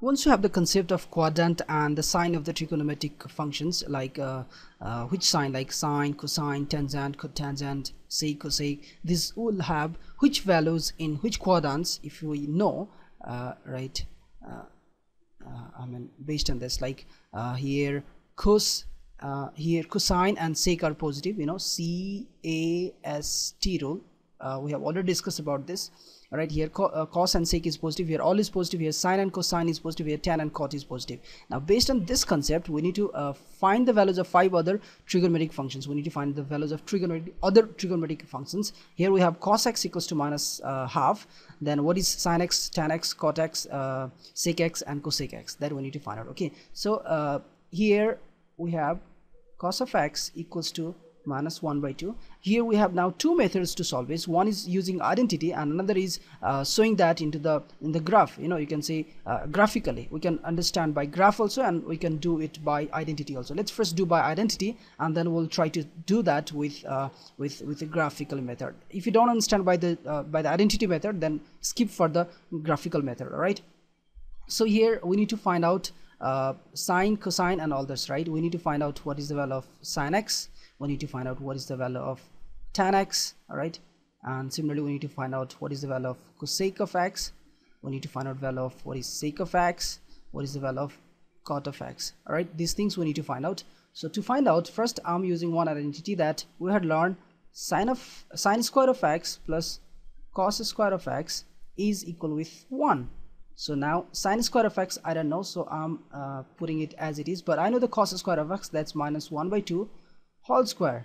Once you have the concept of quadrant and the sign of the trigonometric functions, like which sign, like sine, cosine, tangent, cotangent, sec, cosec, these will have which values in which quadrants, if we know, right? I mean, based on this, like here here cosine and sec are positive, you know, CAST rule. We have already discussed about this. All right, here cos and sec is positive, here all is positive, here sine and cosine is positive, here tan and cot is positive. Now based on this concept, we need to find the values of 5 other trigonometric functions. We need to find the values of other trigonometric functions. Here we have cos x equals to minus half. Then what is sin x, tan x, cot x, sec x and cosec x, that we need to find out. Okay, so here we have cos of x equals to minus 1 by 2. Here we have now two methods to solve this. One is using identity and another is showing that in the graph. You know, you can say graphically. We can understand by graph also, and we can do it by identity also. Let's first do by identity, and then we'll try to do that with a graphical method. If you don't understand by the identity method, then skip for the graphical method. All right, so here we need to find out sine, cosine and all this, right? We need to find out what is the value of sine x. We need to find out what is the value of tan x. All right, and similarly we need to find out what is the value of cosec of x. We need to find out value of what is sec of x, what is the value of cot of x. All right, these things we need to find out. So to find out, first I'm using one identity that we had learned: sine square of x plus cos square of x is equal with 1. So now sine square of x I don't know, so I'm putting it as it is, but I know the cos square of x, that's minus 1 by 2 whole square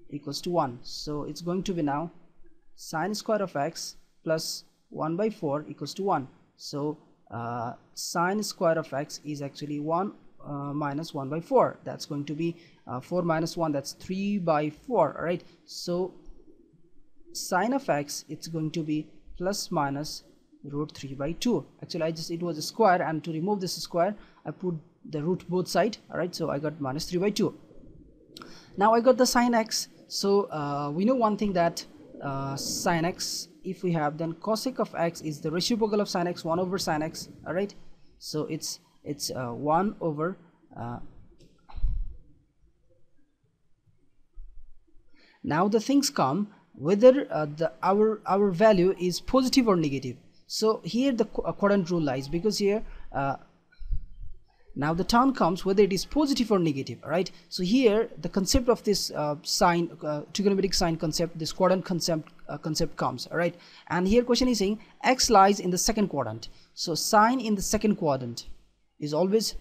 equals to 1. So it's going to be now sine square of x plus 1 by 4 equals to 1. So sine square of x is actually 1 minus 1 by 4. That's going to be 4 minus 1, that's 3 by 4. All right, so sine of x, it's going to be plus minus root 3 by 2. Actually it was a square, and to remove this square I put the root both side. All right, so I got minus 3 by 2. Now I got the sine x. So we know one thing, that sine x, if we have, then cosec of x is the reciprocal of sine x, 1 over sine x. All right, so it's 1 over now the things come whether our value is positive or negative. So here the quadrant rule lies, because here now the term comes whether it is positive or negative. All right, so here the concept of this sign, trigonometric sign concept, this quadrant concept comes. All right, and here question is saying x lies in the second quadrant, so sign in the second quadrant is always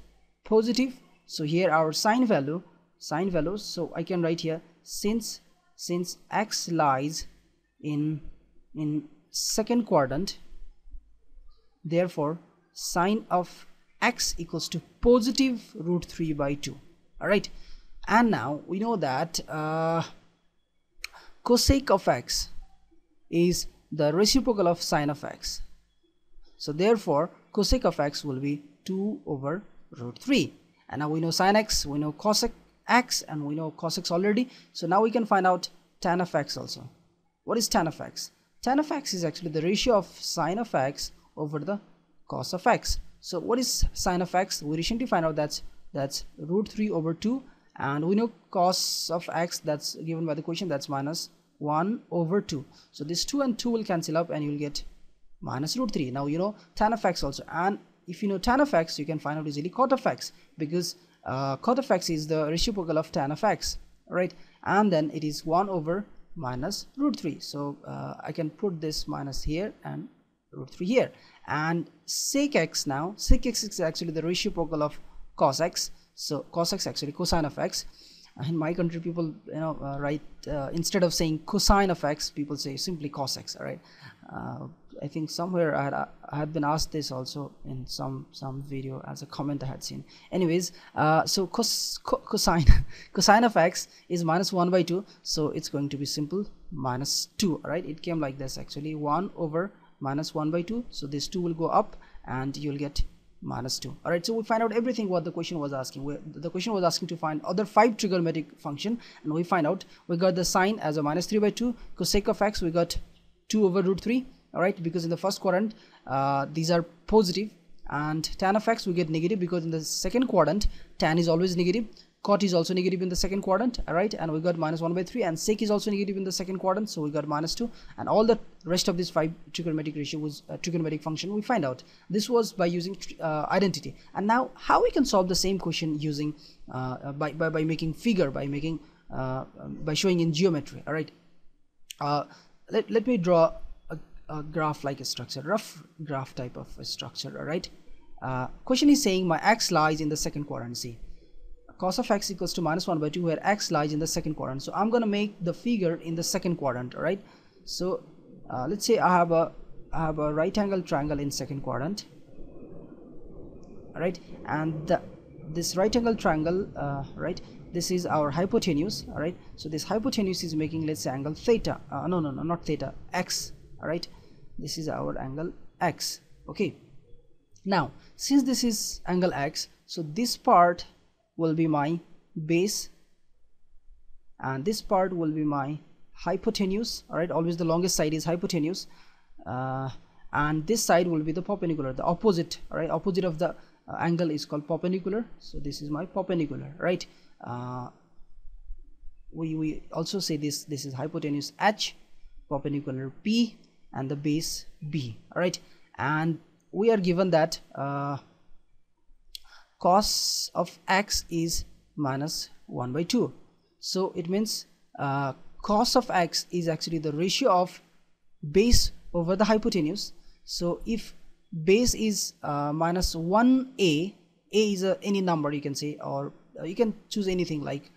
positive. So here our sign value, so I can write here, since x lies in second quadrant, therefore sine of x equals to positive root 3 by 2. All right, and now we know that cosec of x is the reciprocal of sine of x. So therefore cosec of x will be 2 over root 3. And now we know sine x, we know cosec x, and we know cos x already. So now we can find out tan of x also. What is tan of x? Tan of x is actually the ratio of sine of x over the cos of x. So what is sine of x? We recently find out that's root 3 over 2, and we know cos of x, that's given by the question, that's minus 1 over 2. So this 2 and 2 will cancel up and you will get minus root 3. Now you know tan of x also, and if you know tan of x, you can find out easily cot of x, because cot of x is the reciprocal of tan of x, right? And then it is 1 over minus root 3. So I can put this minus here and root 3 here. And sec x, now sec x is actually the reciprocal of cos x, so cos x actually cosine of x. In my country, people write instead of saying cosine of x, people say simply cos x. All right, I think somewhere I had been asked this also in some video as a comment I had seen. Anyways, so cosine of x is minus 1 by 2, so it's going to be simple minus 2. All right, it came like this actually, 1 over minus 1 by 2. So this 2 will go up and you'll get minus 2. All right, so we find out everything what the question was asking. The question was asking to find other 5 trigonometric function, and we find out. We got the sine as a minus 3 by 2. Cosec of x, we got 2 over root 3. All right, because in the first quadrant these are positive, and tan of x we get negative, because in the second quadrant tan is always negative, cot is also negative in the second quadrant, alright, and we got minus 1 by 3, and sec is also negative in the second quadrant, so we got minus 2, and all the rest of this 5 trigonometric ratio was a trigonometric function we find out. This was by using identity. And now how we can solve the same question using by making figure, by making by showing in geometry, alright. Let me draw a graph like a structure, rough graph type of a structure, alright. Question is saying my x lies in the second quadrant. See, cos of x equals to minus 1 by 2, where x lies in the second quadrant. So I'm going to make the figure in the second quadrant, all right. So let's say I have a right angle triangle in second quadrant, all right, and this right angle triangle, right, this is our hypotenuse, all right. So this hypotenuse is making, let's say, angle theta, no, not theta, x, all right. This is our angle x, okay. Now since this is angle x, so this part will be my base and this part will be my hypotenuse, all right. Always the longest side is hypotenuse, and this side will be the perpendicular, the opposite, all right. Opposite of the angle is called perpendicular, so this is my perpendicular, right. We also say this is hypotenuse h, perpendicular p, and the base b, all right. And we are given that cos of x is minus 1 by 2, so it means cos of x is actually the ratio of base over the hypotenuse. So if base is minus 1a, a is any number you can say, or you can choose anything, like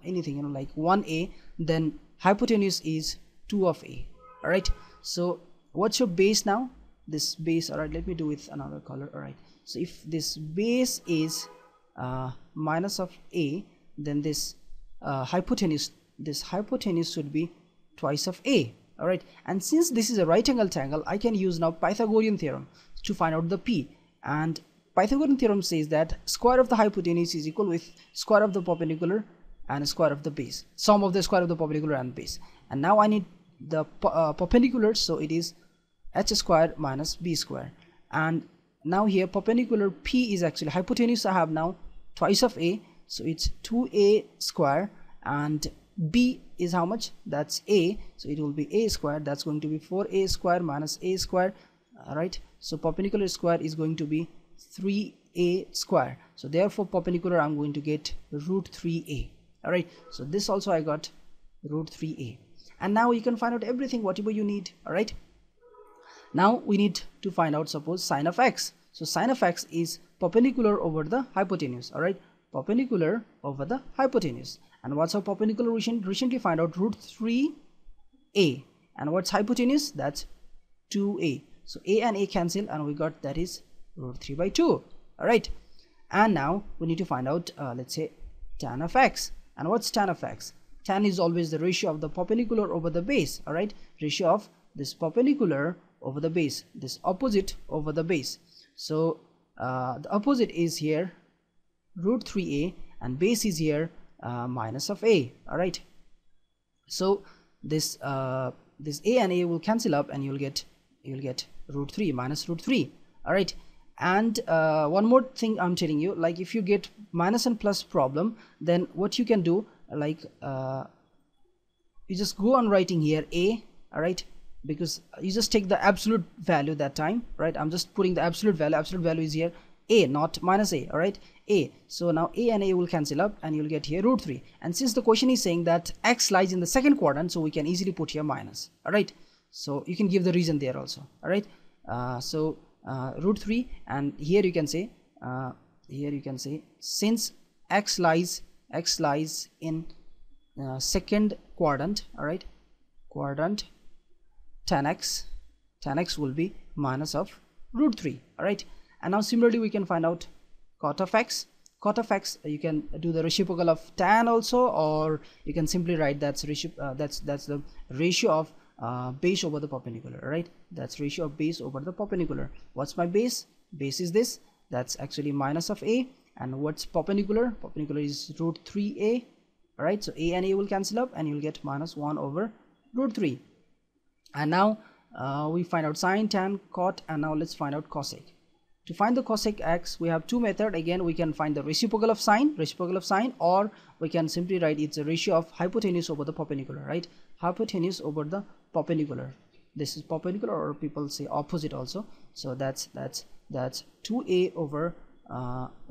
anything, you know, like 1a, then hypotenuse is 2 of a, all right. So what's your base now? This base, all right, let me do with another color, all right. So if this base is minus of a, then this hypotenuse should be twice of a, all right. And since this is a right angle triangle, I can use now Pythagorean theorem to find out the p, and Pythagorean theorem says that square of the hypotenuse is equal with square of the perpendicular and square of the base, sum of the square of the perpendicular and base. And now I need the perpendicular, so it is h square minus b square. And now here perpendicular p is actually hypotenuse, I have now twice of a, so it's 2a square, and b is how much? That's a, so it will be a square, that's going to be 4a square minus a square, all right. So perpendicular square is going to be 3a square, so therefore perpendicular I'm going to get root 3a, all right. So this also I got root 3a. And now you can find out everything whatever you need, all right. Now we need to find out, suppose, sine of x. So sine of x is perpendicular over the hypotenuse, all right, perpendicular over the hypotenuse. And what's our perpendicular? Recently find out root 3a. And what's hypotenuse? That's 2a. So a and a cancel, and we got that is root 3 by 2, all right. And now we need to find out let's say tan of x. And what's tan of x? Tan is always the ratio of the perpendicular over the base, all right, ratio of this perpendicular over the base, this opposite over the base. So the opposite is here root 3a, and base is here minus of a, all right. So this this a and a will cancel up, and you'll get root 3 minus root 3, all right. And one more thing I'm telling you, like if you get minus and plus problem, then what you can do, like you just go on writing here a, all right, because you just take the absolute value that time, right. I'm just putting the absolute value is here a, not minus a, all right, a. So now a and a will cancel up, and you'll get here root 3. And since the question is saying that x lies in the second quadrant, so we can easily put here minus, all right. So you can give the reason there also, all right. So root 3, and here you can say since x lies in second quadrant, all right, quadrant, tan x will be minus of root 3, all right. And now similarly we can find out cot of x. You can do the reciprocal of tan also, or you can simply write that's the ratio of base over the perpendicular, right. That's ratio of base over the perpendicular. What's my base? Base is this, that's actually minus of a. And what's perpendicular? Perpendicular is root 3a, all right. So a and a will cancel up, and you'll get minus 1 over root 3. And now we find out sine, tan, cot, and now let's find out cosec. To find the cosec x, we have two methods. Again, we can find the reciprocal of sine, or we can simply write it's a ratio of hypotenuse over the perpendicular, right? Hypotenuse over the perpendicular. This is perpendicular, or people say opposite also. So that's 2a over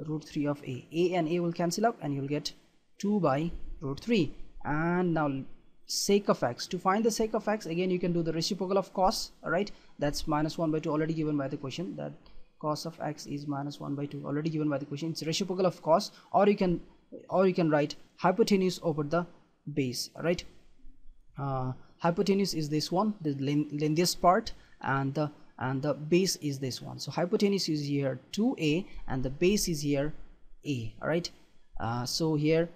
root 3 of a and a will cancel out, and you'll get 2 by root 3. And now sec of x, to find the sec of x, again you can do the reciprocal of cos. All right, that's -1/2 already given by the question, that cos of x is -1/2 already given by the question. It's reciprocal of cos, or you can write hypotenuse over the base. All right, hypotenuse is this one, the lengthiest part, and the base is this one. So hypotenuse is here 2a and the base is here a. All right, so here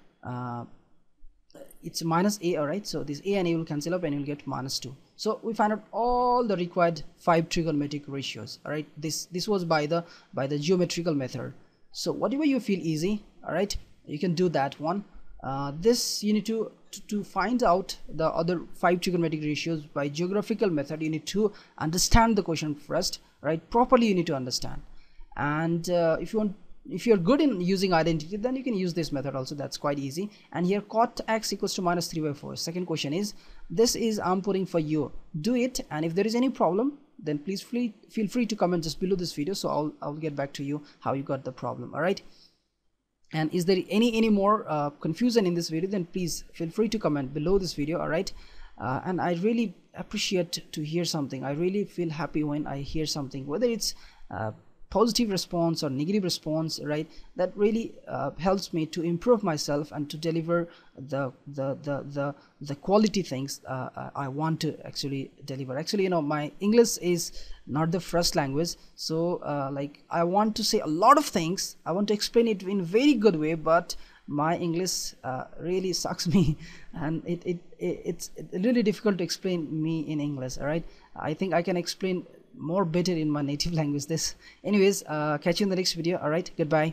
it's -a. All right, so this a and a will cancel up and you'll get -2. So we find out all the required 5 trigonometric ratios. All right, this was by the geometrical method. So whatever you feel easy, all right, you can do that one. This you need to find out the other 5 trigonometric ratios by geographical method. You need to understand the question first, right? Properly you need to understand. And if you're good in using identity, then you can use this method also. That's quite easy. And here cot x equals to -3/4. Second question is, this is I'm putting for you. Do it, and if there is any problem, then please feel free to comment just below this video, so I'll get back to you how you got the problem. All right, and is there any more confusion in this video, then please feel free to comment below this video. All right, and I really appreciate to hear something. I really feel happy when I hear something, whether it's positive response or negative response, right? That really helps me to improve myself and to deliver the quality things I want to actually deliver. Actually, you know, my English is not the first language, so like I want to say a lot of things. I want to explain it in a very good way, but my English really sucks me, and it's really difficult to explain me in English. All right, I think I can explain more better in my native language this. Anyways, catch you in the next video. All right, goodbye.